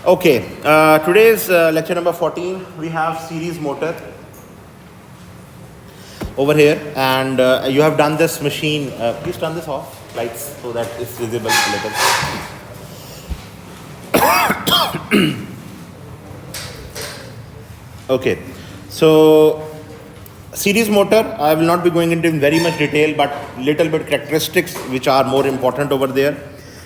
Okay, today's lecture number 14, we have series motor over here, and you have done this machine. Please turn this off, lights, so that it's visible a little. Okay, so series motor, I will not be going into very much detail, but little bit characteristics which are more important over there.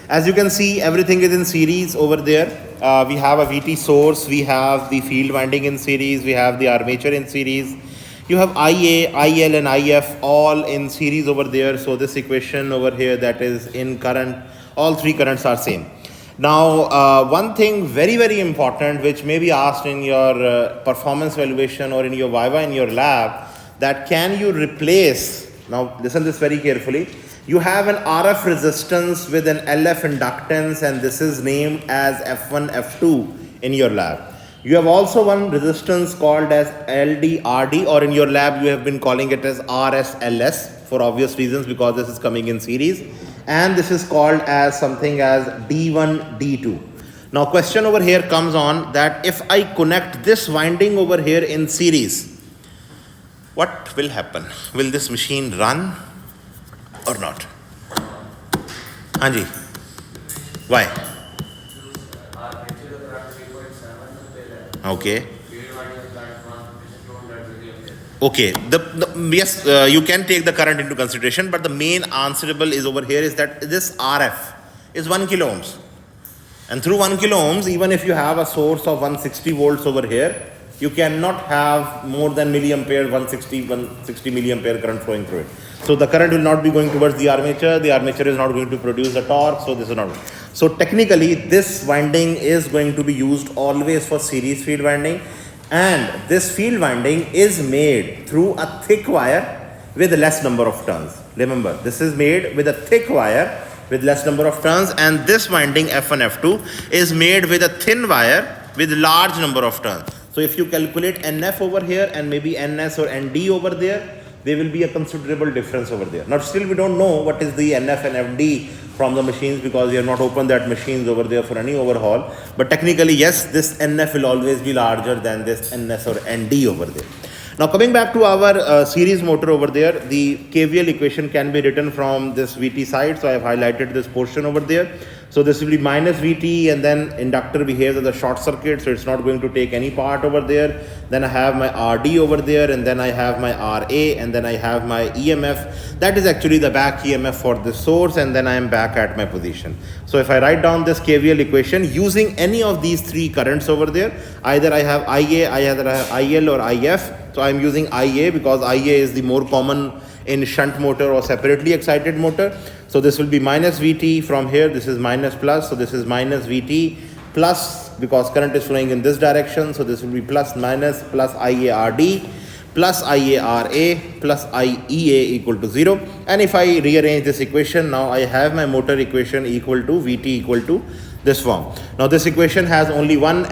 As you can see, everything is in series over there. We have a VT source, we have the field winding in series, we have the armature in series. You have IA, IL and IF all in series over there. So this equation over here that is in current, all three currents are same. Now, one thing very important which may be asked in your performance evaluation or in your Viva in your lab, that can you replace, now listen this very carefully, you have an RF resistance with an LF inductance and this is named as F1, F2 in your lab. You have also one resistance called as LDRD, or in your lab you have been calling it as RSLS for obvious reasons because this is coming in series, and this is called as something as D1, D2. Now question over here comes on that if I connect this winding over here in series, what will happen? Will this machine run or not? Anji, why? Okay. Okay. Yes, you can take the current into consideration, but the main answerable is over here is that this RF is 1 kilo ohms. And through 1 kilo ohms, even if you have a source of 160 volts over here, you cannot have more than milliampere, 160 milliampere current flowing through it. So the current will not be going towards the armature is not going to produce the torque, so this is not. So technically this winding is going to be used always for series field winding, and this field winding is made through a thick wire with less number of turns. Remember, this is made with a thick wire with less number of turns, and this winding F1, F2 is made with a thin wire with large number of turns. So if you calculate NF over here and maybe NS or ND over there, there will be a considerable difference over there. Now still we don't know what is the NF and FD from the machines because we have not opened that machines over there for any overhaul. But technically yes, this NF will always be larger than this NS or ND over there. Now coming back to our series motor over there, the KVL equation can be written from this VT side. So I have highlighted this portion over there. So this will be minus VT, and then inductor behaves as a short circuit, so it's not going to take any part over there. Then I have my RD over there, and then I have my RA, and then I have my EMF. That is actually the back EMF for the source, and then I am back at my position. So if I write down this KVL equation using any of these three currents over there, either I have IA, either I have IL or IF. So I am using IA because IA is the more common in shunt motor or separately excited motor. So this will be minus VT from here, this is minus plus, so this is minus VT plus, because current is flowing in this direction, so this will be plus minus plus IARD plus IARA plus IEA equal to 0. And if I rearrange this equation, now I have my motor equation equal to VT equal to this form. Now this equation has only one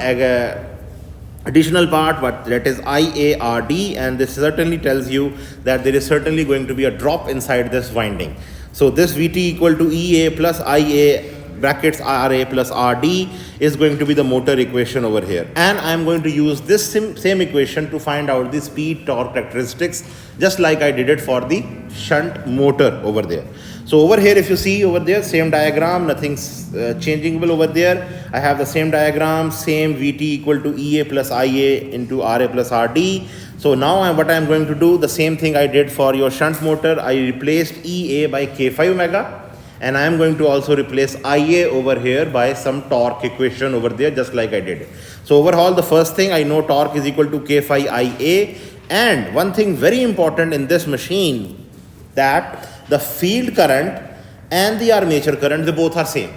additional part, but that is IARD, and this certainly tells you that there is certainly going to be a drop inside this winding. So this VT equal to EA plus IA brackets RA plus RD is going to be the motor equation over here, and I am going to use this same equation to find out the speed torque characteristics, just like I did it for the shunt motor over there. So over here, if you see over there, same diagram, nothing's changing over there. I have the same diagram, same VT equal to EA plus IA into RA plus RD. So now what I am going to do, the same thing I did for your shunt motor, I replaced EA by K5 omega, and I am going to also replace IA over here by some torque equation over there, just like I did. So overall, the first thing I know, torque is equal to K5 IA, and one thing very important in this machine, that the field current and the armature current, they both are same.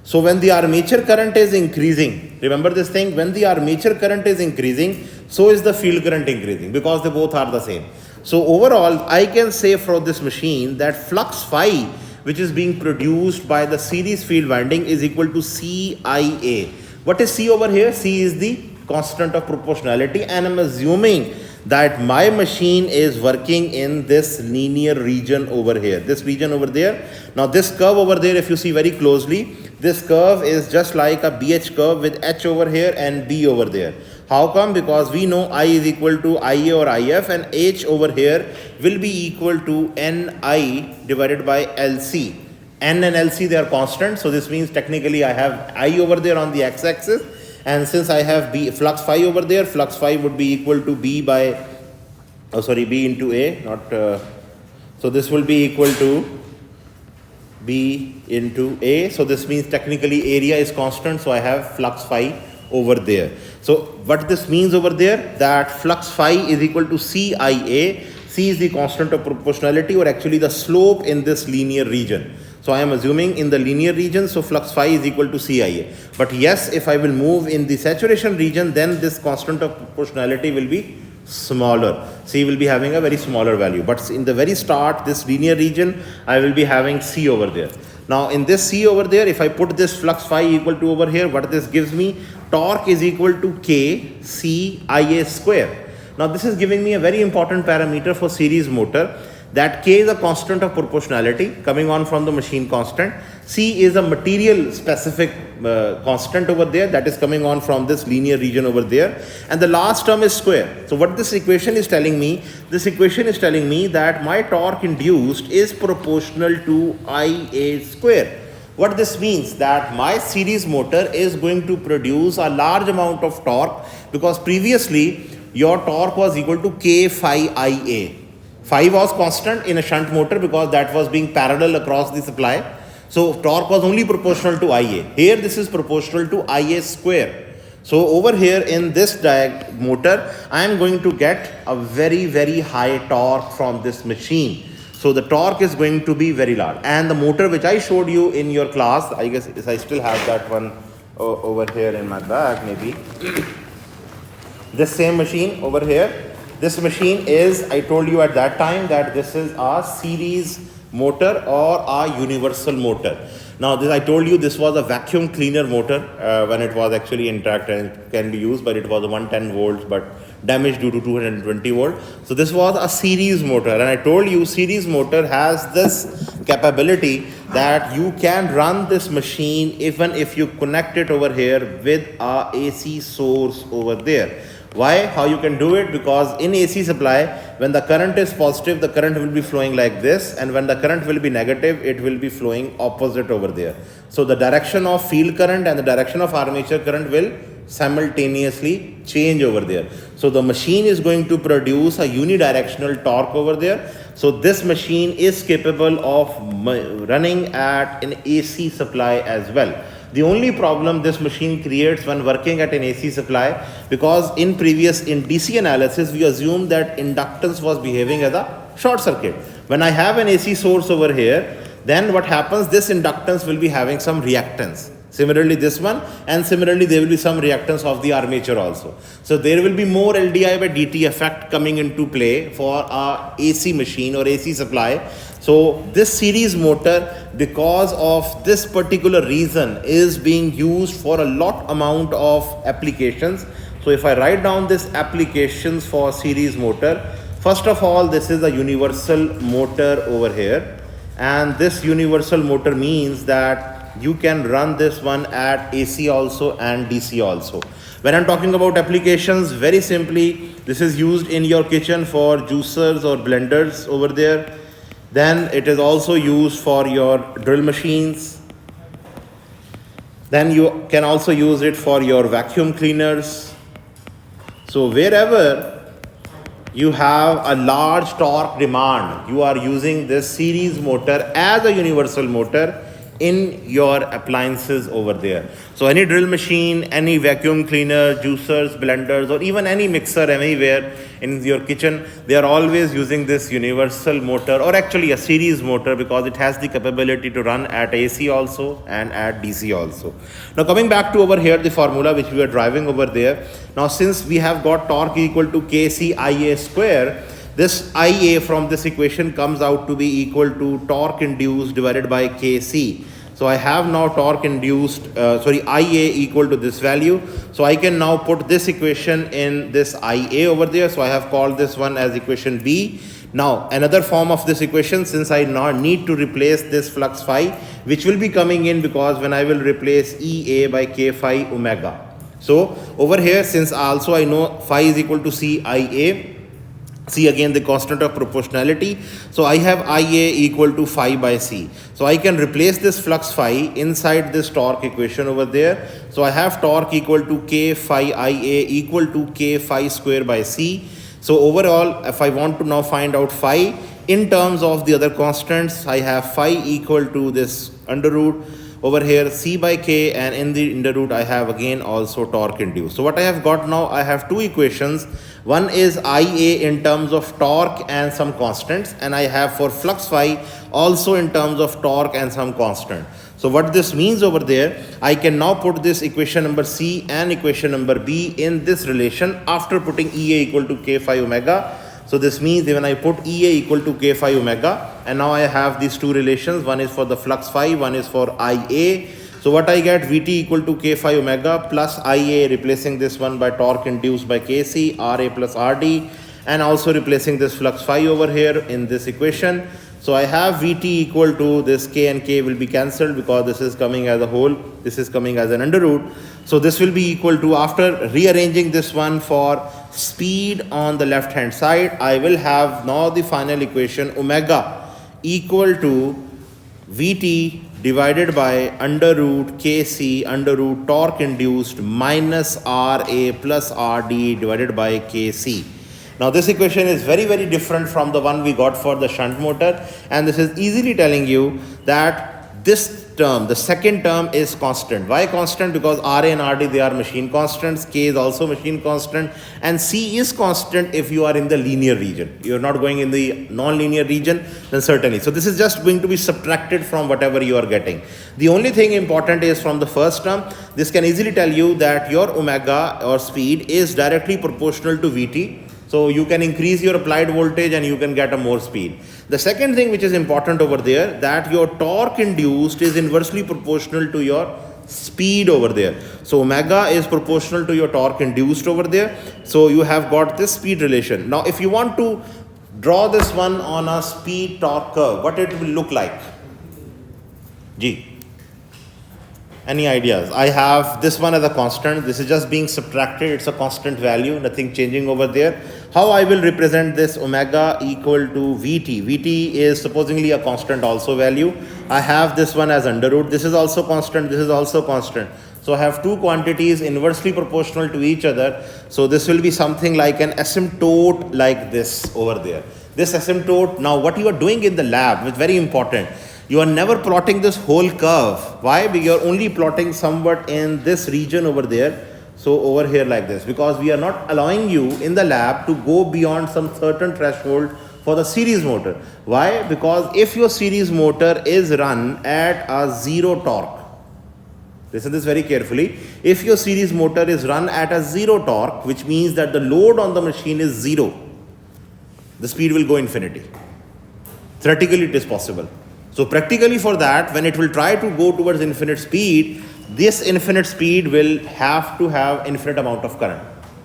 So when the armature current is increasing, remember this thing, when the armature current is increasing, so is the field current increasing, because they both are the same. So overall, I can say for this machine that flux phi, which is being produced by the series field winding, is equal to CIA. What is C over here? C is the constant of proportionality, and I'm assuming that my machine is working in this linear region over here, this region over there. Now this curve over there, if you see very closely, this curve is just like a BH curve with H over here and B over there. How come? Because we know I is equal to IA or IF, and H over here will be equal to NI divided by LC. N and LC, they are constant, so this means technically I have I over there on the x-axis, and since I have B flux phi over there, flux phi would be equal to B by, B into A, so this will be equal to B into A. So this means technically area is constant, so I have flux phi over there. So what this means over there, that flux phi is equal to CIA. C is the constant of proportionality, or actually the slope in this linear region. So I am assuming in the linear region, so flux phi is equal to CIA. But yes, if I will move in the saturation region, then this constant of proportionality will be smaller. C will be having a very smaller value. But in the very start, this linear region, I will be having C over there. Now in this C over there, if I put this flux phi equal to over here, what this gives me? Torque is equal to K C IA square. Now this is giving me a very important parameter for series motor, that K is a constant of proportionality coming on from the machine constant. C is a material specific constant over there that is coming on from this linear region over there. And the last term is square. So what this equation is telling me? This equation is telling me that my torque induced is proportional to IA square. What this means, that my series motor is going to produce a large amount of torque, because previously your torque was equal to K phi IA. Phi was constant in a shunt motor because that was being parallel across the supply. So torque was only proportional to IA. Here this is proportional to IA square. So over here in this motor, I am going to get a very, very high torque from this machine. So the torque is going to be very large. And the motor which I showed you in your class, I guess I still have that one over here in my bag maybe. This same machine over here. This machine is, I told you at that time that this is a series motor or a universal motor. Now this, I told you this was a vacuum cleaner motor when it was actually intact and it can be used, but it was a 110 volts but damaged due to 220 volt. So this was a series motor, and I told you series motor has this capability that you can run this machine even if you connect it over here with a AC source over there. Why? How you can do it? Because in AC supply, when the current is positive, the current will be flowing like this, and when the current will be negative, it will be flowing opposite over there. So the direction of field current and the direction of armature current will simultaneously change over there. So the machine is going to produce a unidirectional torque over there. So this machine is capable of running at an AC supply as well. The only problem this machine creates when working at an AC supply, because in DC analysis, we assumed that inductance was behaving as a short circuit. When I have an AC source over here, then what happens, this inductance will be having some reactance. Similarly this one, and similarly there will be some reactance of the armature also. So there will be more LDI by DT effect coming into play for a AC machine or AC supply. So this series motor, because of this particular reason, is being used for a lot amount of applications. So if I write down this applications for series motor, first of all, this is a universal motor over here, and this universal motor means that you can run this one at AC also and DC also. When I'm talking about applications, very simply, this is used in your kitchen for juicers or blenders over there. Then it is also used for your drill machines. Then you can also use it for your vacuum cleaners. So wherever you have a large torque demand, you are using this series motor as a universal motor in your appliances over there. So any drill machine, any vacuum cleaner, juicers, blenders, or even any mixer anywhere in your kitchen, they are always using this universal motor, or actually a series motor, because it has the capability to run at AC also and at DC also. Now coming back to over here, the formula which we are driving over there. Now since we have got torque equal to KCIA square, this IA from this equation comes out to be equal to torque induced divided by Kc. So I have now torque induced, IA equal to this value. So I can now put this equation in this IA over there. So I have called this one as equation B. Now another form of this equation, since I now need to replace this flux phi, which will be coming in because when I will replace EA by K phi omega. So over here, since also I know phi is equal to CIA, C again the constant of proportionality. So I have IA equal to phi by C. So I can replace this flux phi inside this torque equation over there. So I have torque equal to K phi IA equal to K phi square by C. So overall, if I want to now find out phi in terms of the other constants, I have phi equal to this under root over here C by K, and in the under root I have again also torque induced. So what I have got now, I have two equations. One is IA in terms of torque and some constants, and I have for flux phi also in terms of torque and some constant. So what this means over there, I can now put this equation number C and equation number B in this relation after putting EA equal to K phi omega. So this means when I put EA equal to K phi omega, and now I have these two relations, one is for the flux phi, one is for IA. So what I get, Vt equal to K phi omega plus IA, replacing this one by torque induced by Kc, Ra plus Rd, and also replacing this flux phi over here in this equation. So I have Vt equal to this K, and K will be cancelled because this is coming as a whole, this is coming as an under root. So this will be equal to, after rearranging this one for speed on the left hand side, I will have now the final equation omega equal to Vt divided by under root Kc under root torque induced minus Ra plus Rd divided by Kc. Now this equation is very different from the one we got for the shunt motor, and this is easily telling you that this term, the second term, is constant. Why constant? Because Ra and Rd, they are machine constants, K is also machine constant, and C is constant if you are in the linear region. You are not going in the non-linear region, then certainly. So this is just going to be subtracted from whatever you are getting. The only thing important is from the first term, this can easily tell you that your omega or speed is directly proportional to Vt. So you can increase your applied voltage and you can get a more speed. The second thing which is important over there, that your torque induced is inversely proportional to your speed over there. So omega is proportional to your torque induced over there. So you have got this speed relation. Now if you want to draw this one on a speed torque curve, what it will look like? G. Any ideas? I have this one as a constant. This is just being subtracted. It's a constant value, nothing changing over there. How I will represent this omega equal to Vt? Vt is supposedly a constant also value. I have this one as under root. This is also constant. This is also constant. So I have two quantities inversely proportional to each other. So this will be something like an asymptote like this over there. This asymptote, now what you are doing in the lab is very important. You are never plotting this whole curve. Why? Because you are only plotting somewhat in this region over there. So over here like this, because we are not allowing you in the lab to go beyond some certain threshold for the series motor. Why? Because if your series motor is run at a zero torque, listen to this very carefully. If your series motor is run at a zero torque, which means that the load on the machine is zero, the speed will go infinity. Theoretically it is possible. So practically for that, when it will try to go towards infinite speed, this infinite speed will have to have infinite amount of current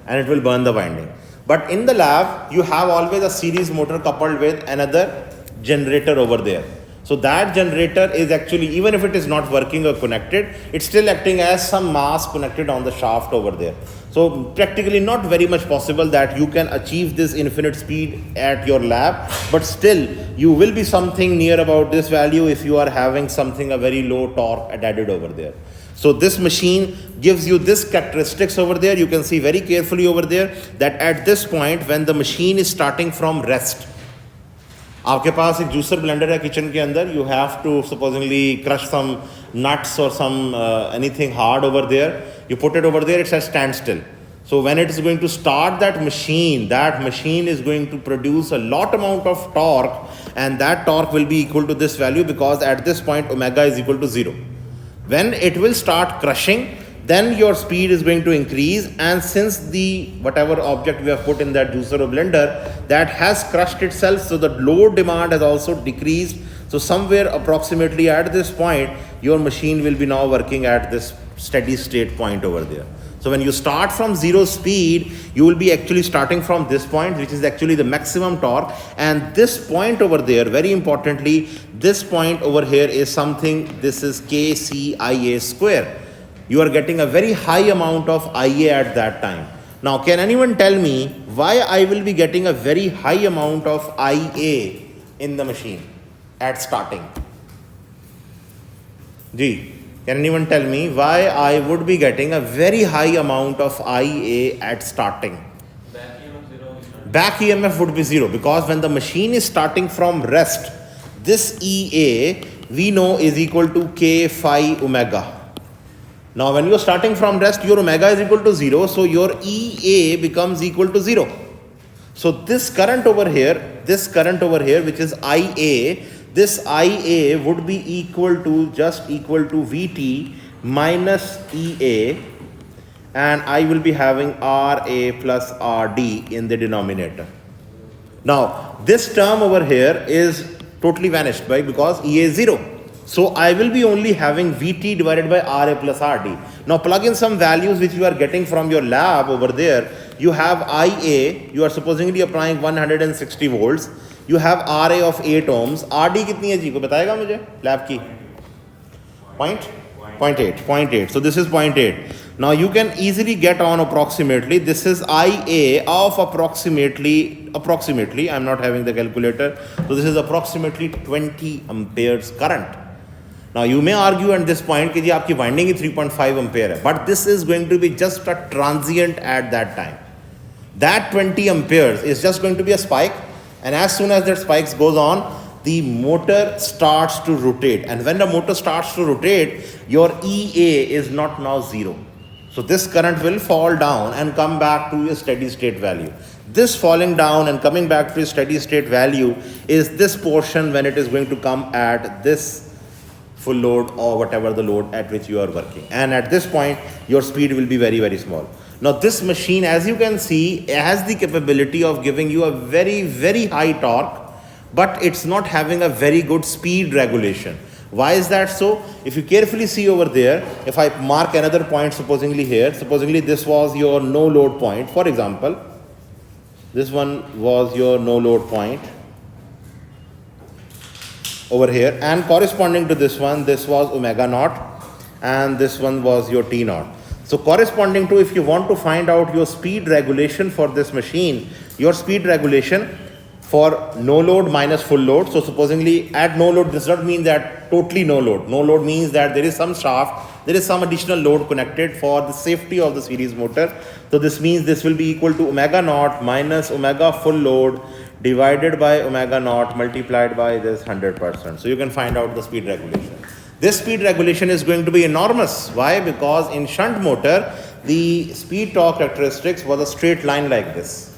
and it will burn the winding. But in the lab, you have always a series motor coupled with another generator over there. So that generator is actually, even if it is not working or connected, it's still acting as some mass connected on the shaft over there. So practically not very much possible that you can achieve this infinite speed at your lab, but still you will be something near about this value if you are having something a very low torque added over there. So this machine gives you this characteristics over there. You can see very carefully over there that at this point when the machine is starting from rest, आपके पास एक juicer blender है kitchen के अंदर, you have to supposedly crush some nuts or some anything hard over there, you put it over there, it's at standstill. So when it is going to start that machine is going to produce a lot amount of torque, and that torque will be equal to this value because at this point omega is equal to 0. When it will start crushing, then your speed is going to increase, and since the whatever object we have put in that juicer or blender, that has crushed itself, so the load demand has also decreased. So somewhere approximately at this point, your machine will be now working at this steady state point over there. So when you start from zero speed, you will be actually starting from this point, which is actually the maximum torque. And this point over there, very importantly, this point over here is something, this is KCIA square. You are getting a very high amount of IA at that time. Now, can anyone tell me why I will be getting a very high amount of IA in the machine at starting? G. Can anyone tell me why I would be getting a very high amount of IA at starting? Back EMF would be 0, because when the machine is starting from rest, this EA we know is equal to K phi omega. Now when you are starting from rest, your omega is equal to 0, so your EA becomes equal to 0. So this current over here, which is IA, this IA would be equal to just equal to VT minus EA, and I will be having RA plus RD in the denominator. Now this term over here is totally vanished by, because EA is 0. So I will be only having VT divided by RA plus RD. Now plug in some values which you are getting from your lab over there. You have IA, you are supposedly applying 160 volts. You have RA of 8 ohms. RD कितनी है जी को बताएगा मुझे lab की? 0.8. So this is 0.8. Now you can easily get on approximately. This is IA of approximately. I'm not having the calculator. So this is approximately 20 amperes current. Now you may argue at this point कि जी आपकी winding ही 3.5 ampere है, but this is going to be just a transient at that time. That 20 amperes is just going to be a spike, and as soon as that spike goes on, the motor starts to rotate, and when the motor starts to rotate, your EA is not now 0. So this current will fall down and come back to a steady state value. This falling down and coming back to a steady state value is this portion when it is going to come at this full load or whatever the load at which you are working. And at this point, your speed will be very, very small. Now this machine, as you can see, has the capability of giving you a very, very high torque, but it's not having a very good speed regulation. Why is that so? If you carefully see over there, if I mark another point supposedly here, supposedly this was your no load point, for example, this one was your no load point over here, and corresponding to this one, this was omega naught, and this one was your T naught. So corresponding to, if you want to find out your speed regulation for this machine, your speed regulation for no load minus full load. So supposingly at no load does not mean that totally no load. No load means that there is some shaft, there is some additional load connected for the safety of the series motor. So this means this will be equal to omega naught minus omega full load divided by omega naught multiplied by this 100%. So you can find out the speed regulation. This speed regulation is going to be enormous. Why? Because in shunt motor, the speed torque characteristics was a straight line like this.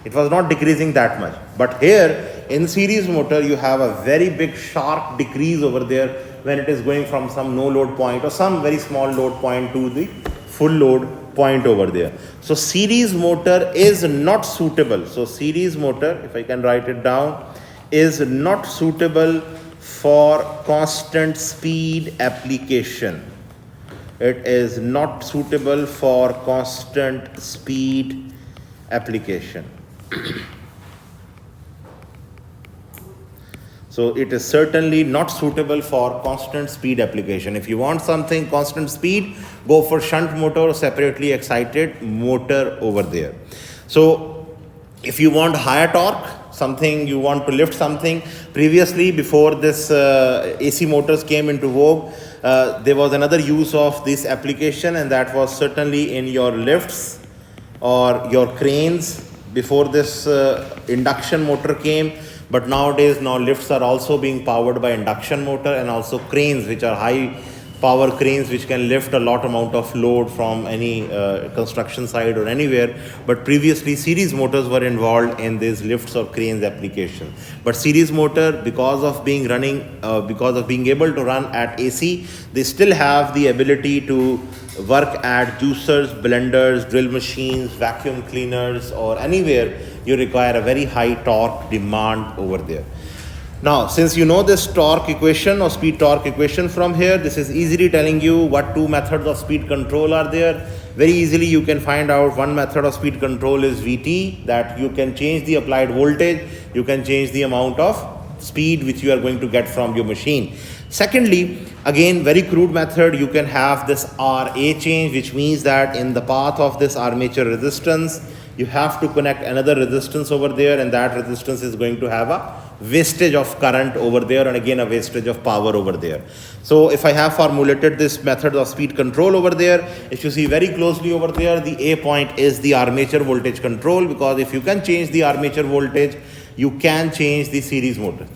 It was not decreasing that much. But here in series motor, you have a very big sharp decrease over there when it is going from some no load point or some very small load point to the full load point over there. So series motor is not suitable. So series motor, if I can write it down, is not suitable for constant speed application. It is not suitable for constant speed application. So it is certainly not suitable for constant speed application. If you want something constant speed, go for shunt motor or separately excited motor over there. So if you want higher torque, something you want to lift something, previously before this AC motors came into vogue, there was another use of this application, and that was certainly in your lifts or your cranes before this induction motor came. But nowadays, now lifts are also being powered by induction motor, and also cranes which are high power cranes which can lift a lot amount of load from any construction site or anywhere, but previously series motors were involved in these lifts or cranes application. But series motor, because of being able to run at AC, they still have the ability to work at juicers, blenders, drill machines, vacuum cleaners, or anywhere you require a very high torque demand over there. Now, since you know this torque equation or speed torque equation from here, this is easily telling you what two methods of speed control are there. Very easily you can find out one method of speed control is VT, that you can change the applied voltage, you can change the amount of speed which you are going to get from your machine. Secondly, again, very crude method, you can have this RA change, which means that in the path of this armature resistance, you have to connect another resistance over there, and that resistance is going to have a wastage of current over there, and again a wastage of power over there. So if I have formulated this method of speed control over there, if you see very closely over there, the A point is the armature voltage control, because if you can change the armature voltage, you can change the series motor.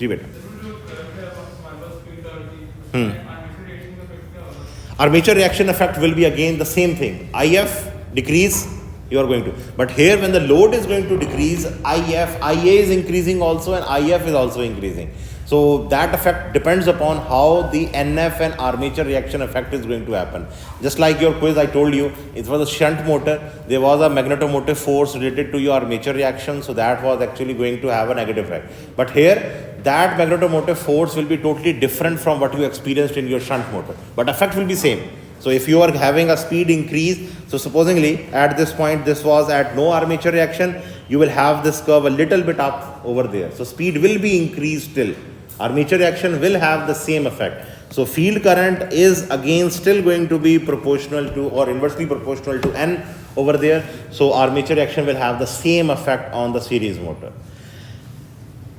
Armature reaction effect will be again the same thing. IF decrease, you are going to. But here when the load is going to decrease, IA is increasing also, and IF is also increasing. So that effect depends upon how the NF and armature reaction effect is going to happen. Just like your quiz, I told you, it was a shunt motor. There was a magnetomotive force related to your armature reaction. So that was actually going to have a negative effect. But here, that magnetomotive force will be totally different from what you experienced in your shunt motor. But effect will be same. So if you are having a speed increase, so supposingly at this point this was at no armature reaction, you will have this curve a little bit up over there. So speed will be increased still. Armature reaction will have the same effect. So field current is again still going to be proportional to or inversely proportional to N over there. So armature reaction will have the same effect on the series motor.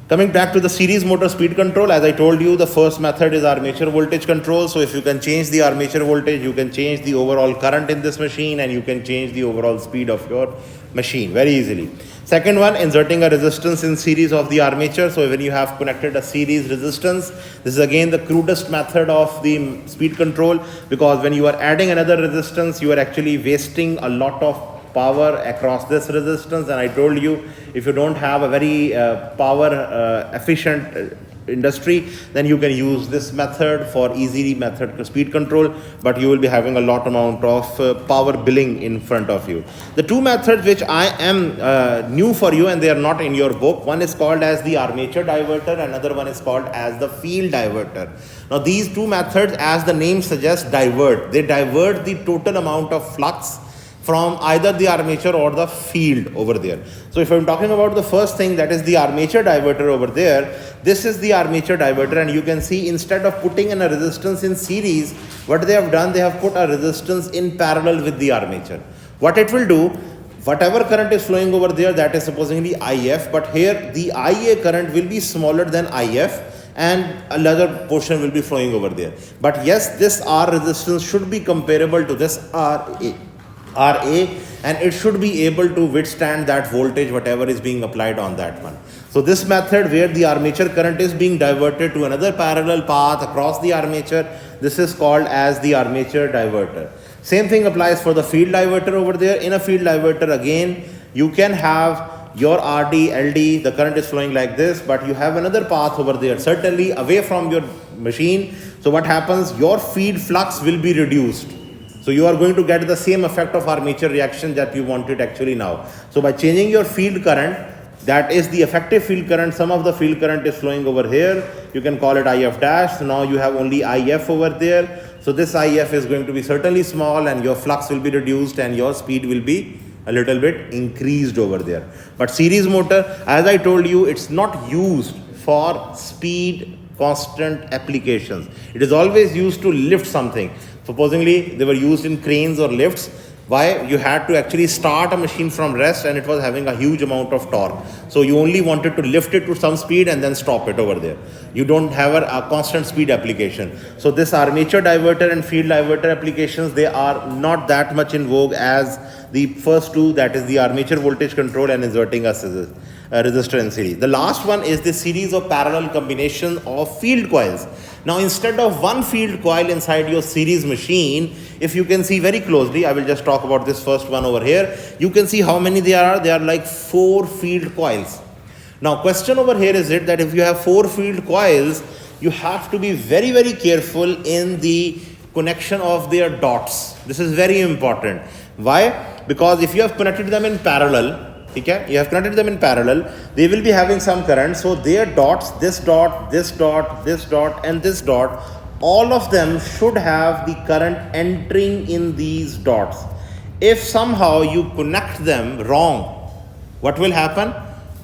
Coming back to the series motor speed control, as I told you, the first method is armature voltage control. So if you can change the armature voltage, you can change the overall current in this machine, and you can change the overall speed of your machine very easily. Second one, inserting a resistance in series of the armature. So when you have connected a series resistance, this is again the crudest method of the speed control, because when you are adding another resistance, you are actually wasting a lot of power across this resistance. And I told you, if you don't have a very power efficient industry, then you can use this method for easy method speed control, but you will be having a lot amount of power billing in front of you. The two methods which I am new for you, and they are not in your book, one is called as the armature diverter, another one is called as the field diverter. Now these two methods, as the name suggests, divert. They divert the total amount of flux from either the armature or the field over there. So if I'm talking about the first thing, that is the armature diverter over there, this is the armature diverter, and you can see instead of putting in a resistance in series, what they have done, they have put a resistance in parallel with the armature. What it will do, whatever current is flowing over there, that is supposedly IF, but here the IA current will be smaller than IF, and another portion will be flowing over there. But yes, this R resistance should be comparable to this RA, and it should be able to withstand that voltage whatever is being applied on that one. So this method, where the armature current is being diverted to another parallel path across the armature, this is called as the armature diverter. Same thing applies for the field diverter over there. In a field diverter, again, you can have your RD, LD, the current is flowing like this, but you have another path over there, certainly away from your machine. So what happens, your feed flux will be reduced. So you are going to get the same effect of armature reaction that you wanted actually now. So by changing your field current, that is the effective field current, some of the field current is flowing over here, you can call it IF dash. So now you have only IF over there. So this IF is going to be certainly small, and your flux will be reduced, and your speed will be a little bit increased over there. But series motor, as I told you, it's not used for speed constant applications. It is always used to lift something. Supposedly they were used in cranes or lifts. Why? You had to actually start a machine from rest, and it was having a huge amount of torque. So you only wanted to lift it to some speed and then stop it over there. You don't have a constant speed application. So this armature diverter and field diverter applications, they are not that much in vogue as the first two, that is the armature voltage control and inserting a scissors. resistor in series. The last one is the series of parallel combination of field coils. Now instead of one field coil inside your series machine, if you can see very closely, I will just talk about this first one over here. You can see how many there are. There are like 4 field coils. Now question over here is it that if you have 4 field coils, you have to be very, very careful in the connection of their dots. This is very important. Why? Because if you have connected them in parallel, okay, you have connected them in parallel, they will be having some current. So their dots, this dot, this dot, this dot and this dot, all of them should have the current entering in these dots. If somehow you connect them wrong, what will happen?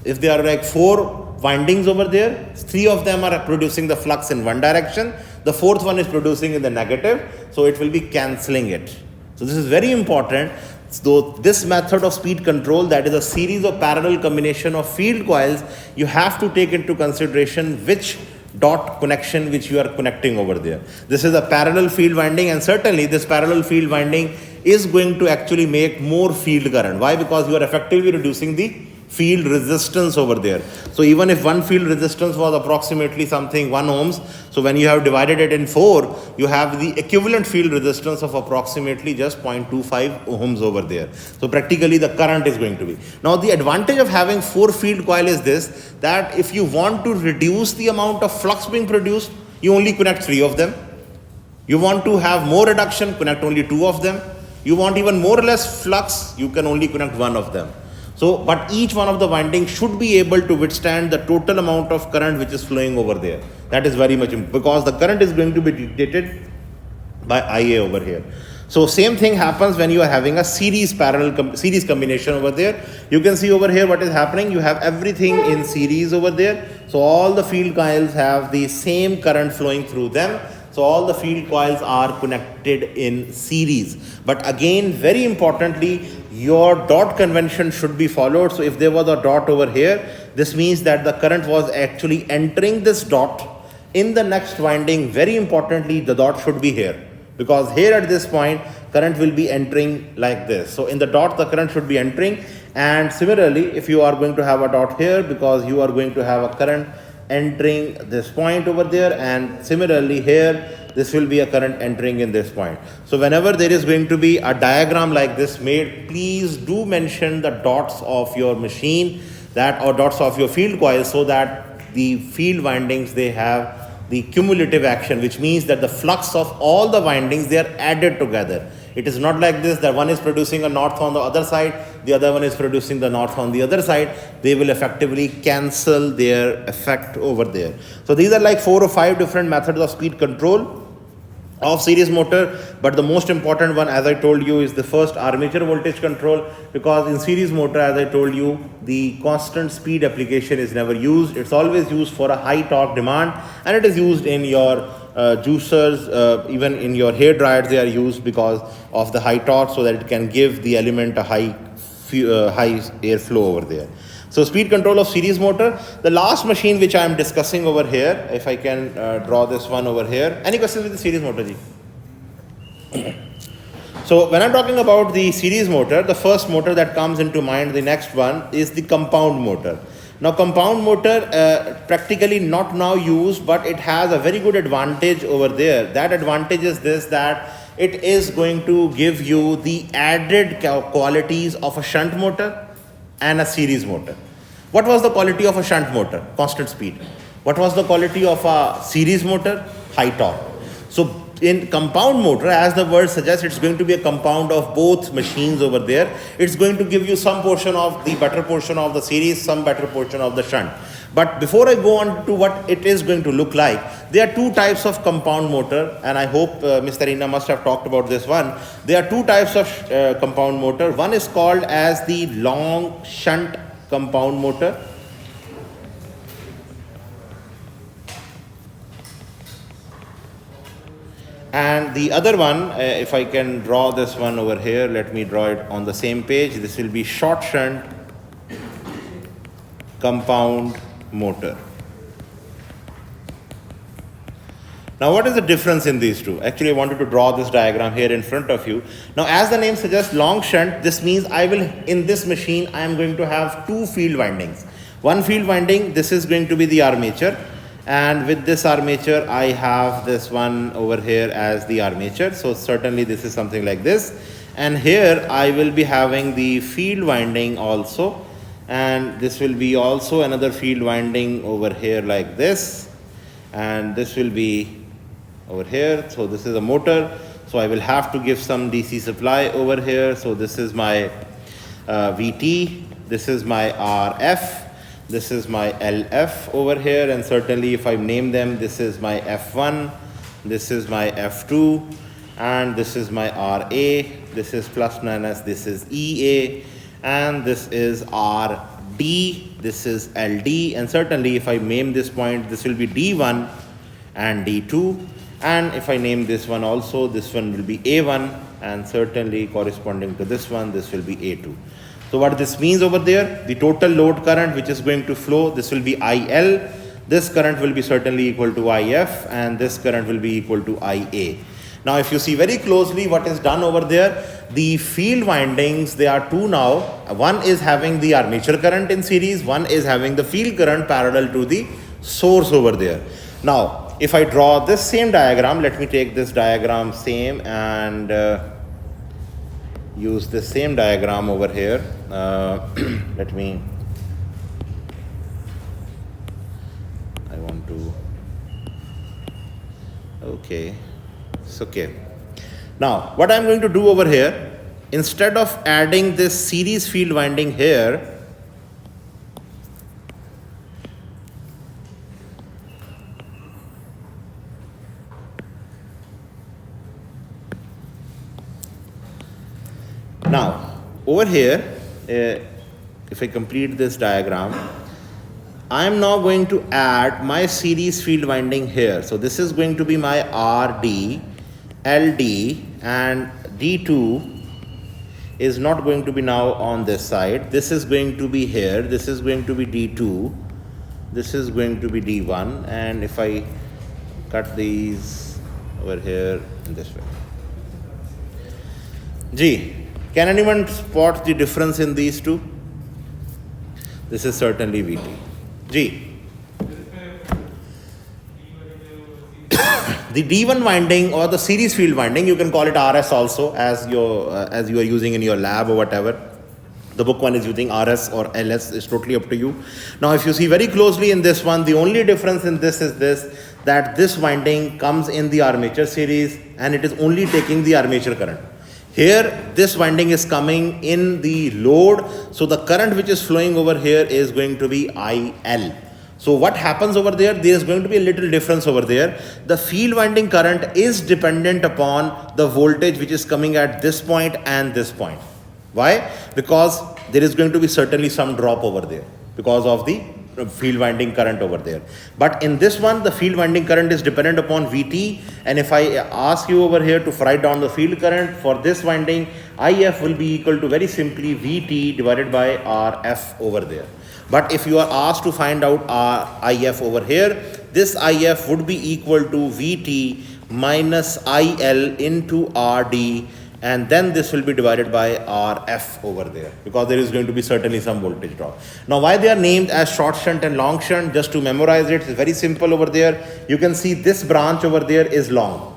If there are like 4 windings over there, 3 of them are producing the flux in one direction, the 4th one is producing in the negative, so it will be cancelling it. So this is very important. So this method of speed control, that is a series of parallel combination of field coils, you have to take into consideration which dot connection which you are connecting over there. This is a parallel field winding, and certainly this parallel field winding is going to actually make more field current. Why? Because you are effectively reducing the field resistance over there. So even if one field resistance was approximately something 1 ohms, so when you have divided it in 4, you have the equivalent field resistance of approximately just 0.25 ohms over there. So practically the current is going to be. Now the advantage of having 4 field coil is this, that if you want to reduce the amount of flux being produced, you only connect 3 of them. You want to have more reduction, connect only 2 of them. You want even more or less flux, you can only connect 1 of them. So, but each one of the windings should be able to withstand the total amount of current which is flowing over there. That is very much important, because the current is going to be dictated by IA over here. So same thing happens when you are having a series series combination over there. You can see over here what is happening. You have everything in series over there. So all the field coils have the same current flowing through them. So all the field coils are connected in series. But again, very importantly, your dot convention should be followed. So if there was a dot over here, this means that the current was actually entering this dot in the next winding. Very importantly, the dot should be here, because here at this point, current will be entering like this. So in the dot, the current should be entering. And similarly, if you are going to have a dot here, because you are going to have a current entering this point over there, and similarly here this will be a current entering in this point. So whenever there is going to be a diagram like this made, please do mention the dots of your machine, that or dots of your field coil, so that the field windings, they have the cumulative action, which means that the flux of all the windings, they are added together. It is not like this that one is producing a north on the other side, the other one is producing the north on the other side. They will effectively cancel their effect over there. So these are like 4 or 5 different methods of speed control of series motor, but the most important one, as I told you, is the first armature voltage control, because in series motor, as I told you, the constant speed application is never used. It's always used for a high torque demand, and it is used in your juicers, even in your hair dryers they are used because of the high torque, so that it can give the element a high airflow over there. So speed control of series motor. The last machine which I am discussing over here, if I can draw this one over here. Any questions with the series motor, ji? So when I'm talking about the series motor, the first motor that comes into mind, the next one, is the compound motor. Now compound motor, practically not now used, but it has a very good advantage over there. That advantage is this, that it is going to give you the added qualities of a shunt motor and a series motor. What was the quality of a shunt motor? Constant speed. What was the quality of a series motor? High torque. So in compound motor, as the word suggests, it's going to be a compound of both machines over there. It's going to give you some portion of the better portion of the series, some better portion of the shunt. But before I go on to what it is going to look like, there are 2 types of compound motor, and I hope Mr. Ina must have talked about this one. There are 2 types of compound motor. One is called as the long shunt compound motor. And the other one, if I can draw this one over here, let me draw it on the same page. This will be short shunt compound motor. Now what is the difference in these two? Actually, I wanted to draw this diagram here in front of you. Now as the name suggests, long shunt, this means in this machine, I am going to have 2 field windings. One field winding, this is going to be the armature, and with this armature I have this one over here as the armature. So certainly this is something like this, and here I will be having the field winding also, and this will be also another field winding over here like this, and this will be over here. So this is a motor, so I will have to give some DC supply over here. So this is my VT, this is my RF, this is my LF over here, and certainly if I name them, this is my F1, this is my F2, and this is my RA, this is plus minus, this is EA, and this is RD, this is LD, and certainly if I name this point, this will be D1 and D2, and if I name this one also, this one will be A1, and certainly corresponding to this one, this will be A2. So what this means over there, the total load current which is going to flow, this will be IL, this current will be certainly equal to IF, and this current will be equal to IA. Now if you see very closely what is done over there, the field windings, they are two now. One is having the armature current in series, one is having the field current parallel to the source over there. Now if I draw this same diagram, let me take this diagram same and use the same diagram over here. Let me, I want to, okay, it's okay. Now what I'm going to do over here, instead of adding this series field winding here, now over here, if I complete this diagram, I am now going to add my series field winding here. So this is going to be my RD, LD, and D2 is not going to be now on this side. This is going to be here. This is going to be D2. This is going to be D1. And if I cut these over here in this way. G, can anyone spot the difference in these two? This is certainly VT. G. The D1 winding or the series field winding, you can call it RS also, as you are using in your lab or whatever. The book one is using RS or LS, is totally up to you. Now if you see very closely in this one, the only difference in this is this, that this winding comes in the armature series and it is only taking the armature current. Here this winding is coming in the load, so the current which is flowing over here is going to be IL. So what happens over there, there is going to be a little difference over there. The field winding current is dependent upon the voltage which is coming at this point and this point. Why? Because there is going to be certainly some drop over there because of the field winding current over there. But in this one, the field winding current is dependent upon VT, and if I ask you over here to write down the field current for this winding, IF will be equal to very simply VT divided by RF over there. But if you are asked to find out IF over here, this IF would be equal to VT minus IL into RD, and then this will be divided by RF over there, because there is going to be certainly some voltage drop. Now why they are named as short shunt and long shunt, just to memorize it, it's very simple over there. You can see this branch over there is long.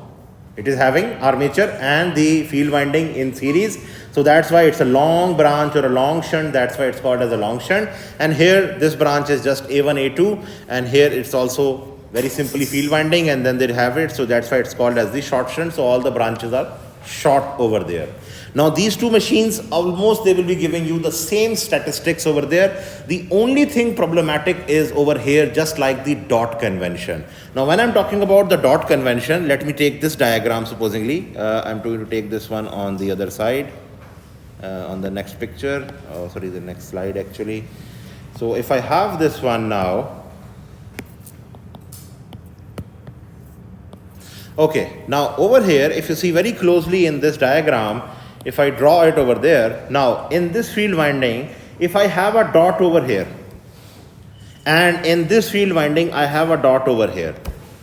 It is having armature and the field winding in series. So that's why it's a long branch or a long shunt. That's why it's called as a long shunt. And here this branch is just A1, A2, and here it's also very simply field winding, and then they have it. So that's why it's called as the short shunt. So all the branches are short over there. Now these two machines, almost they will be giving you the same statistics over there. The only thing problematic is over here, just like the dot convention. Now when I'm talking about the dot convention, let me take this diagram supposingly. I'm going to take this one on the other side, on the next picture. Oh, sorry, the next slide actually. So if I have this one now, okay, now over here, if you see very closely in this diagram, if I draw it over there, now in this field winding, if I have a dot over here, and in this field winding, I have a dot over here,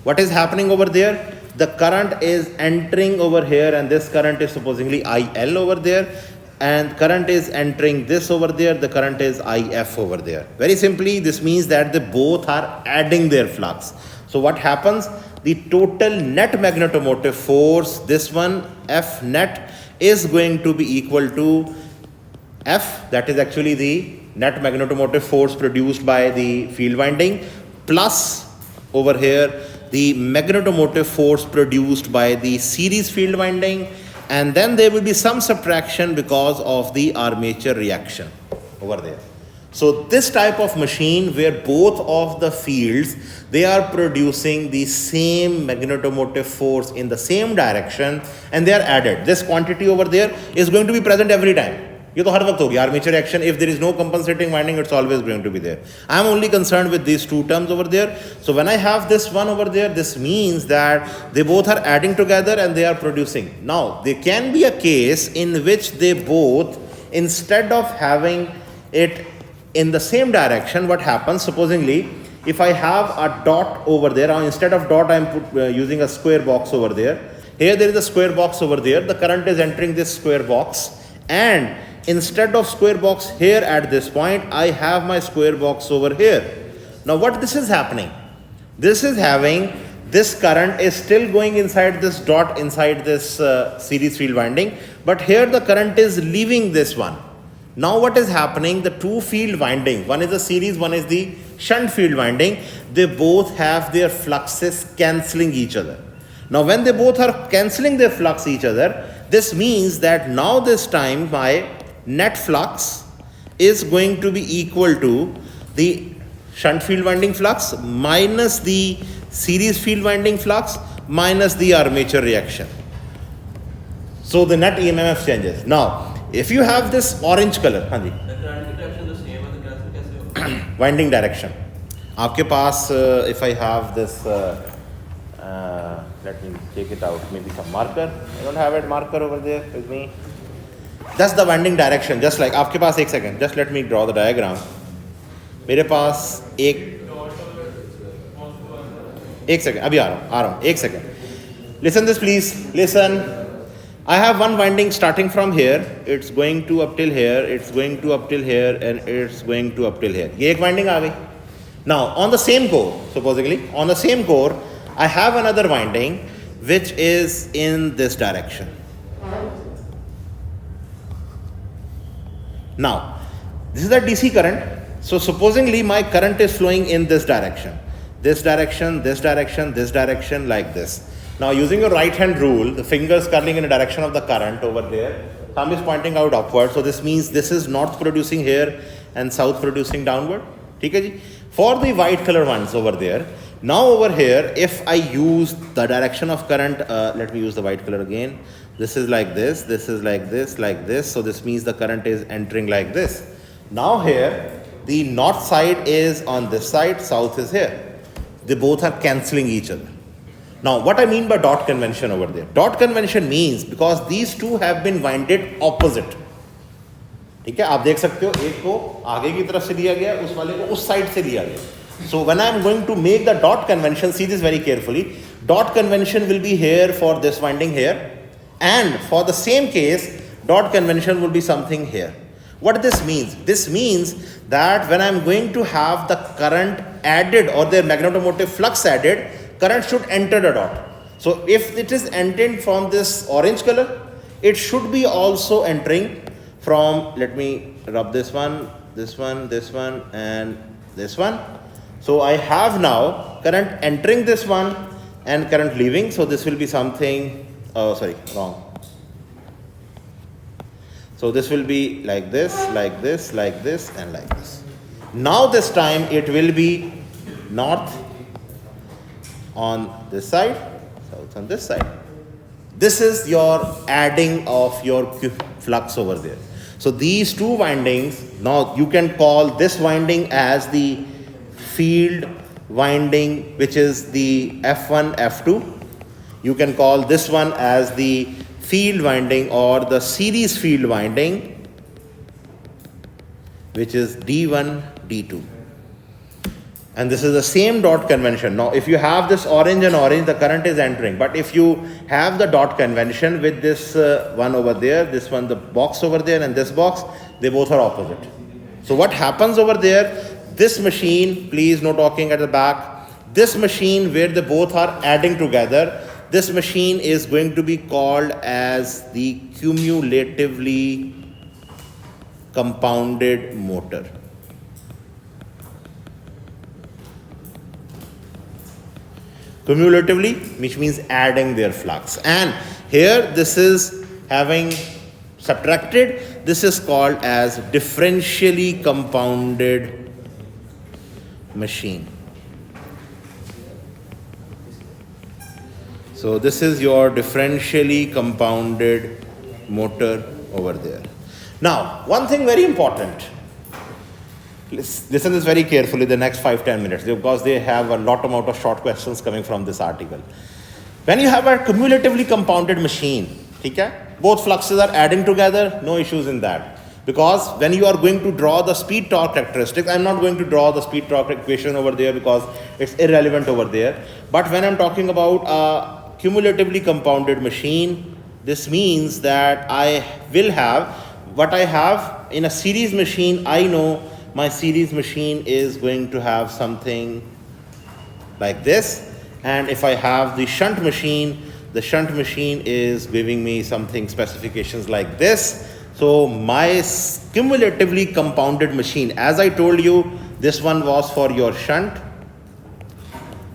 what is happening over there? The current is entering over here, and this current is supposedly IL over there. and current is entering this over there, the current is IF over there. Very simply, this means that they both are adding their flux. So what happens? The total net magnetomotive force, this one F net, is going to be equal to F, that is actually the net magnetomotive force produced by the field winding, plus over here the magnetomotive force produced by the series field winding, and then there will be some subtraction because of the armature reaction over there. So this type of machine where both of the fields, they are producing the same magnetomotive force in the same direction and they are added. This quantity over there is going to be present every time. ये तो हर वक्त होगी armature reaction. If there is no compensating winding, it's always going to be there. I am only concerned with these two terms over there. So when I have this one over there, this means that they both are adding together and they are producing. Now, there can be a case in which they both, instead of having it in the same direction, what happens, supposingly, if I have a dot over there, or instead of dot, I am using a square box over there. Here there is a square box over there. The current is entering this square box, and instead of square box here at this point, I have my square box over here. Now what this is happening? This is having, this current is still going inside this dot, inside this series field winding, but here the current is leaving this one. Now what is happening? The two field winding, one is the series, one is the shunt field winding, they both have their fluxes cancelling each other. Now when they both are cancelling their flux each other, this means that now this time my net flux is going to be equal to the shunt field winding flux minus the series field winding flux minus the armature reaction. So the net EMF changes. Now, if you have this orange color, हाँ जी, winding direction. आपके पास, if I have this, let me take it out, maybe some marker. I don't have it marker over there with me. That's the winding direction. Just like आपके पास एक second. Just let me draw the diagram. मेरे पास एक second. अभी आ रहा हूँ. एक second. Listen this please. Listen. I have one winding starting from here. It's going to up till here. It's going to up till here, and it's going to up till here. ये एक winding आ गई. Now on the same core, supposedly on the same core, I have another winding which is in this direction. Now, this is the DC current. So supposingly my current is flowing in this direction. This direction, this direction, this direction, like this. Now using your right hand rule, the fingers curling in the direction of the current over there, thumb is pointing out upward. So this means this is north producing here and south producing downward. Okay? For the white color ones over there, now over here, if I use the direction of current, let me use the white color again. This is like this is like this, like this. So this means the current is entering like this. Now here, the north side is on this side, south is here. They both are cancelling each other. Now what I mean by dot convention over there? Dot convention means because these two have been winded opposite. ठीक है, आप देख सकते हो एक को आगे की तरफ से लिया गया, उस वाले को उस साइड से लिया गया. So when I am going to make the dot convention, see this very carefully. Dot convention will be here for this winding here. And for the same case, dot convention will be something here. What this means? This means that when I am going to have the current added or their magnetomotive flux added, current should enter the dot. So if it is entering from this orange color, it should be also entering from, let me rub this one, this one, this one, and this one. So I have now current entering this one and current leaving. So this will be something, wrong. So this will be like this, like this, like this, and like this. Now this time it will be north on this side, south on this side. This is your adding of your flux over there. So these two windings, now you can call this winding as the field winding, which is the F1, F2. You can call this one as the field winding or the series field winding, which is D1, D2. And this is the same dot convention. Now, if you have this orange and orange, the current is entering. But if you have the dot convention with this one over there, this one, the box over there, and this box, they both are opposite. So what happens over there, this machine, please no talking at the back, this machine where they both are adding together, this machine is going to be called as the cumulatively compounded motor. Cumulatively, which means adding their flux. And here this is having subtracted, this is called as differentially compounded machine. So this is your differentially compounded motor over there. Now, one thing very important. Listen this very carefully the next 5-10 minutes because they have a lot amount of short questions coming from this article. When you have a cumulatively compounded machine, okay, both fluxes are adding together, no issues in that. Because when you are going to draw the speed torque characteristics, I'm not going to draw the speed torque equation over there because it's irrelevant over there. But when I'm talking about a cumulatively compounded machine, this means that I will have what I have in a series machine. I know my series machine is going to have something like this, and if I have the shunt machine is giving me something specifications like this. So my cumulatively compounded machine, as I told you, this one was for your shunt,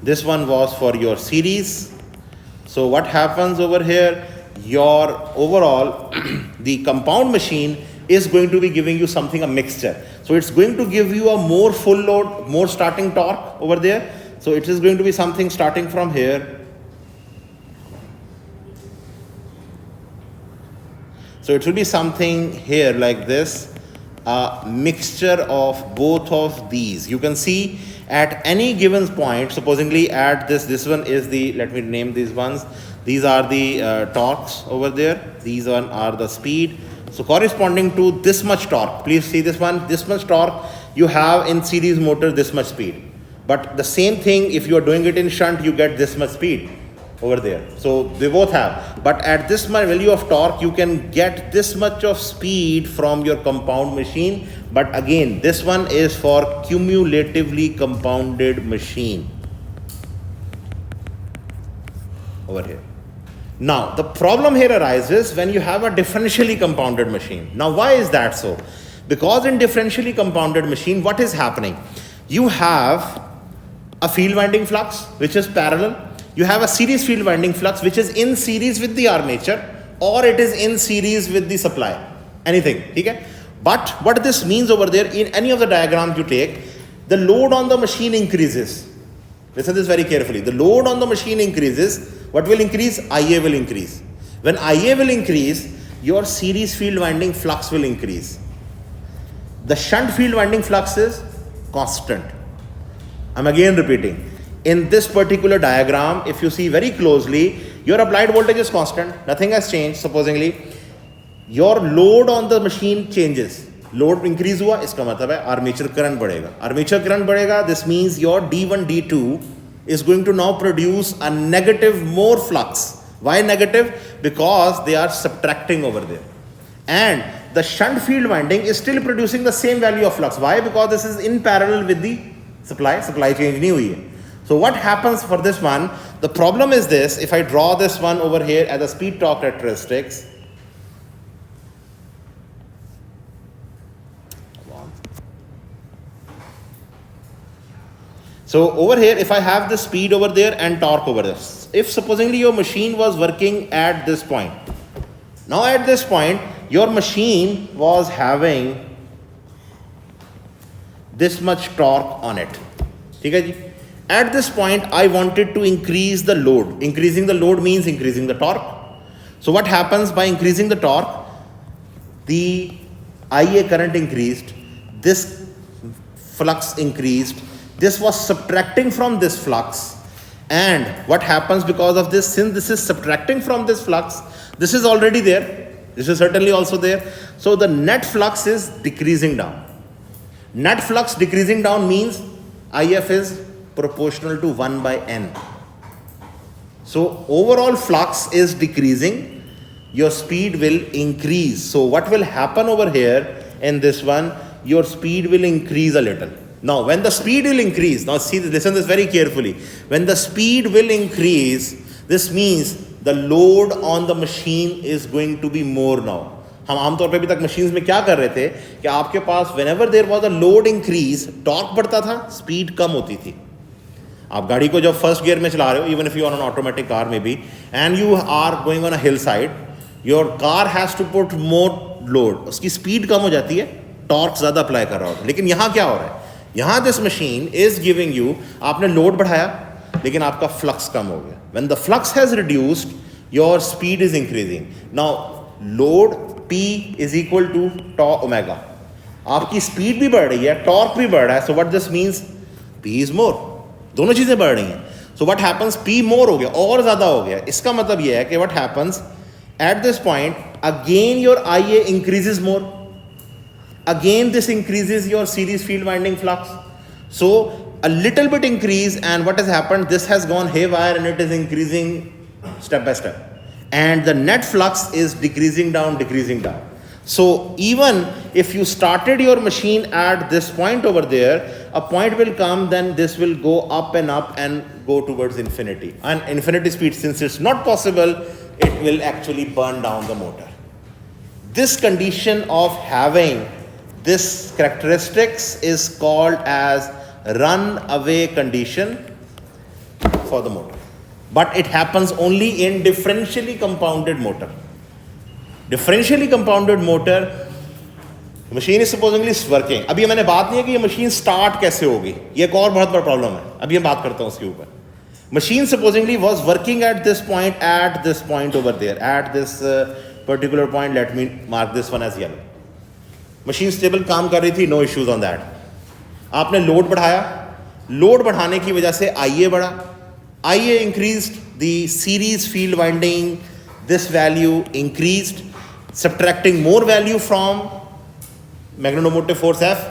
this one was for your series. So what happens over here, your overall the compound machine is going to be giving you something, a mixture. So it's going to give you a more full load, more starting torque over there. So it is going to be something starting from here. So it will be something here like this, a mixture of both of these. You can see at any given point, supposedly at this one is the, let me name these ones. These are the torques over there. These one are the speed. So corresponding to this much torque, please see this one, this much torque, you have in series motor this much speed. But the same thing, if you are doing it in shunt, you get this much speed over there. So they both have. But at this much value of torque, you can get this much of speed from your compound machine. But again, this one is for cumulatively compounded machine over here. Now, the problem here arises when you have a differentially compounded machine. Now, why is that so? Because in differentially compounded machine, what is happening? You have a field winding flux, which is parallel. You have a series field winding flux, which is in series with the armature, or it is in series with the supply. Anything, okay? But what this means over there, in any of the diagrams you take, the load on the machine increases. Listen to this very carefully. The load on the machine increases. What will increase? IA will increase. When IA will increase, your series field winding flux will increase. The shunt field winding flux is constant. I'm again repeating. In this particular diagram, if you see very closely, your applied voltage is constant. Nothing has changed, supposedly. Your load on the machine changes. Load increase हुआ, इसका मतलब है armature current बढ़ेगा. Armature current बढ़ेगा, this means your D1, D2 is going to now produce a negative more flux. Why negative? Because they are subtracting over there. And the shunt field winding is still producing the same value of flux. Why? Because this is in parallel with the supply. Supply change नहीं हुई है. So what happens for this one? The problem is this. If I draw this one over here as a speed torque characteristics, so over here, if I have the speed over there and torque over this, if supposedly your machine was working at this point, now at this point, your machine was having this much torque on it. Okay? At this point, I wanted to increase the load. Increasing the load means increasing the torque. So what happens by increasing the torque? The IA current increased, this flux increased, this was subtracting from this flux, and what happens because of this, since this is subtracting from this flux, this is already there, this is certainly also there, so the net flux is decreasing down. Net flux decreasing down means IF is proportional to 1 by n. So overall flux is decreasing, your speed will increase. So what will happen over here in this one, your speed will increase a little. Now when the speed will increase, now see, listen this very carefully. When the speed will increase, this means the load on the machine is going to be more now. हम आमतौर पे अभी तक machines में क्या कर रहे थे कि आपके पास whenever there was a load increase, torque बढ़ता था, स्पीड कम होती थी. आप गाड़ी को जब फर्स्ट गियर में चला रहे हो, even if you are on automatic car में भी, and you are going on a hill side, your car has to put more load, उसकी स्पीड कम हो जाती है, टॉर्क ज़्यादा अप्लाई कर रहा होता है. लेकिन यहाँ क्या हो रहा है, यहाँ this machine is giving you, आपने लोड बढ़ाया लेकिन आपका फ्लक्स कम हो गया. When the flux has reduced, your speed is increasing. Now load P is equal to torque omega. आपकी स्पीड भी बढ़ रही है, टॉर्क भी बढ़ रहा है. So what this means, P is more. दोनों चीजें बढ़ रही हैं. So what happens, P more हो गया, और ज्यादा हो गया. इसका मतलब यह है कि what happens at this point, again your IA increases more, again this increases your series field winding flux. So a little bit increase, and what has happened, this has gone haywire and it is increasing step by step, and the net flux is decreasing down. So even if you started your machine at this point over there, a point will come, then this will go up and go towards infinity. And infinity speed, since it's not possible, it will actually burn down the motor. This condition of having this characteristics is called as run-away condition for the motor. But it happens only in differentially compounded motor. Differentially compounded motor, machine is supposedly working. अभी मैंने बात नहीं है कि ये machine start कैसे होगी, ये एक और बहुत बड़ा प्रॉब्लम है, अभी मैं बात करता हूँ उसके ऊपर. Machine supposedly was working at this point over there, at this particular point. Let me mark this one as yellow. Machine stable काम कर रही थी, no issues on that. आपने लोड बढ़ाया, लोड बढ़ाने की वजह से IA बढ़ा, IA increased, the series field winding, this value increased, subtracting more value from magnetomotive force F,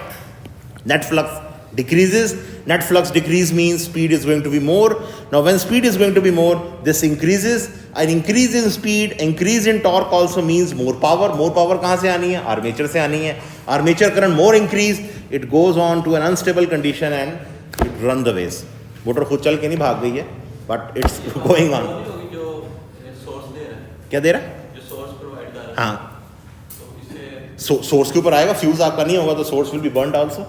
net flux decreases. Net flux decrease means speed is going to be more. Now when speed is going to be more, this increases. An increase in speed, increase in torque also means more power. More power कहाँ से आनी है, armature से आनी है. Armature current more increase, it goes on to an unstable condition and it run the ways. Motor खुद चल के नहीं भाग गई है, but it's going on. जो सोर्स दे रहा है, क्या दे रहा है, जो सोर्स प्रोवाइड कर रहा है, हाँ, तो इससे सोर्स के ऊपर आएगा. फ्यूज आपका नहीं होगा तो source will be burned also.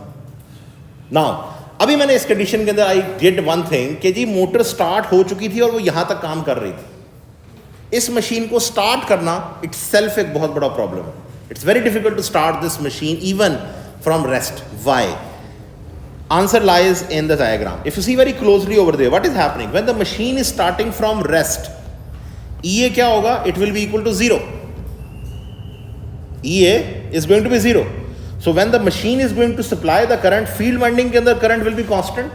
Now अभी मैंने इस कंडीशन के अंदर आई डिड वन थिंग कि जी मोटर स्टार्ट हो चुकी थी और वो यहाँ तक काम कर रही थी. इस मशीन को स्टार्ट करना इटसेल्फ एक बहुत बड़ा प्रॉब्लम है. It's very difficult to start this machine even from rest. Why? Answer lies in the diagram. If you see very closely over there, what is happening? When the machine is starting from rest, EA क्या होगा? It will be equal to 0. EA is going to be 0. So when the machine is going to supply the current, field winding के अंदर current will be constant,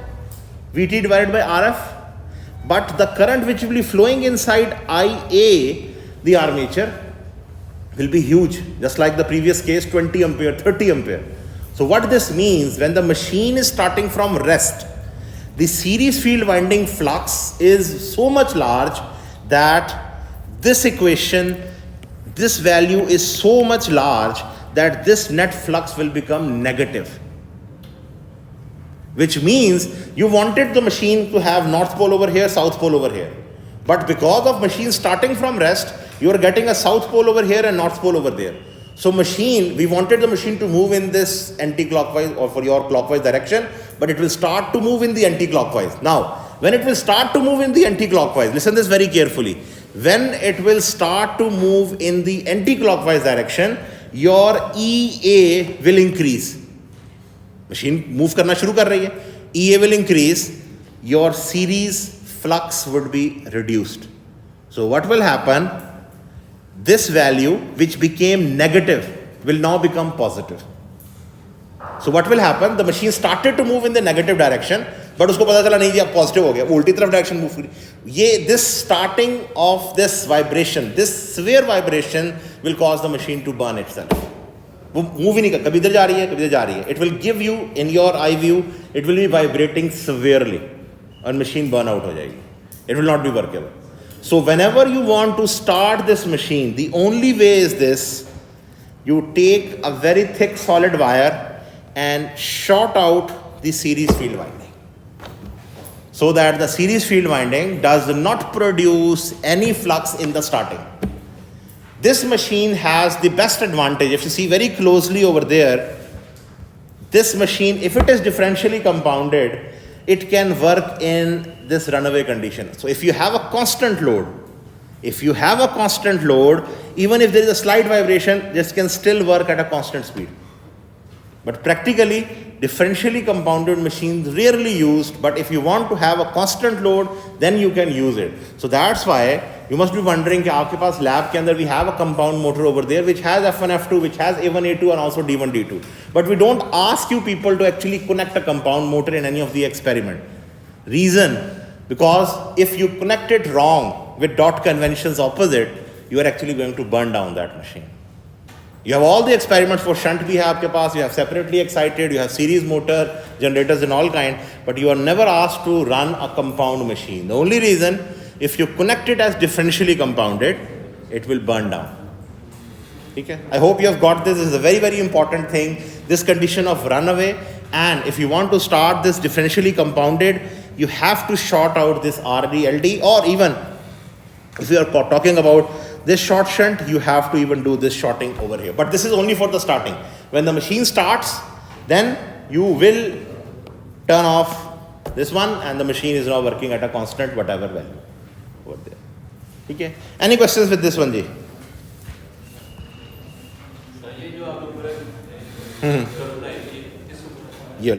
VT divided by RF. But the current which will be flowing inside IA, the armature, will be huge. Just like the previous case, 20 ampere, 30 ampere. So what this means, when the machine is starting from rest, the series field winding flux is so much large that this equation, this value is so much large that this net flux will become negative. Which means you wanted the machine to have north pole over here, south pole over here. But because of machine starting from rest, you are getting a south pole over here and north pole over there. So we wanted the machine to move in this anti-clockwise or for your clockwise direction, but it will start to move in the anti-clockwise. Now, when it will start to move in the anti-clockwise, listen this very carefully. When it will start to move in the anti-clockwise direction, your EA will increase. Machine move karna shuru kar rahi hai. EA will increase. Your series flux would be reduced. So what will happen? This value which became negative will now become positive. So what will happen? The machine started to move in the negative direction, but उसको पता चला नहीं जी अब positive हो गया, उल्टी तरफ direction move करी. ये this starting of this vibration, this severe vibration will cause the machine to burn itself. वो मूव ही नहीं कर, कभी इधर जा रही है कभी इधर जा रही है. It will give you in your eye view, it will be vibrating severely और machine burn out हो जाएगी. It will not be workable. So whenever you want to start this machine, the only way is this: you take a very thick solid wire and short out the series field winding, so that the series field winding does not produce any flux in the starting. This machine has the best advantage. If you see very closely over there, this machine, if it is differentially compounded, it can work in this runaway condition. So if you have a constant load, even if there is a slight vibration, this can still work at a constant speed. But practically, differentially compounded machines rarely used, but if you want to have a constant load, then you can use it. So that's why you must be wondering कि आपके पास lab के अंदर we have a compound motor over there which has F1, F2, which has A1, A2 and also D1, D2. But we don't ask you people to actually connect a compound motor in any of the experiment. Reason, because if you connect it wrong with dot conventions opposite, you are actually going to burn down that machine. You have all the experiments for shunt bhi hai aapke paas, you have separately excited, you have series motor, generators and all kind, but you are never asked to run a compound machine. The only reason, if you connect it as differentially compounded, it will burn down. Okay? I hope you have got this. This is a very, very important thing. This condition of runaway, and if you want to start this differentially compounded, you have to short out this RD, LD, or even if you are talking about this short shunt, you have to even do this shorting over here. But this is only for the starting. When the machine starts, then you will turn off this one and the machine is now working at a constant whatever value over there. Okay? Any questions with this one, Ji? Sir ये जो आप लोग पूरा